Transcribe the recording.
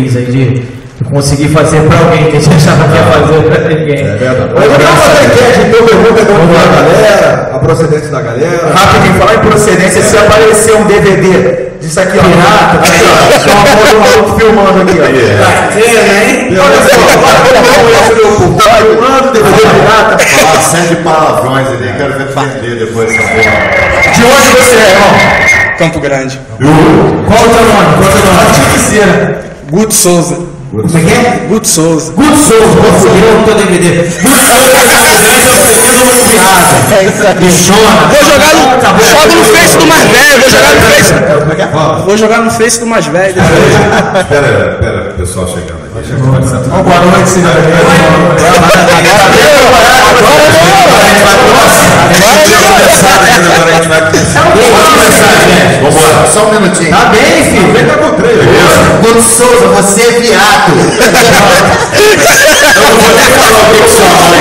feliz aí de conseguir fazer pra alguém que a gente achava que ia fazer pra ninguém. É verdade. Hoje eu vou fazer enquete, então pergunta da galera, a procedência da galera. Rapidinho, falar em procedência, se aparecer um DVD disso aqui, ó. Pirata, Aqui, ó. Só uma foto do maluco filmando aqui, ó. Olha só, filmando, DVD pirata. Falar série de palavrões ali, quero ver defender depois essa porra. De onde você é, irmão? Campo Grande. Qual o teu nome? Guto Souza. Como é que é? Guto Souza. Good Souls, eu não tô DVD. Good Souls, É isso aí. bichona. Vou jogar no. Jogo no Face do mais velho. Vou jogar no Face. Vou jogar no Face do mais velho depois. Pera, o pessoal chegando aqui. Boa noite, senhor. Agora a gente vai começar. Vamos embora, só um minutinho. Tá bem, filho. Vem cá com o trailer. Guto Souza, você é viado. Eu não vou nem falar o que eu sou, né?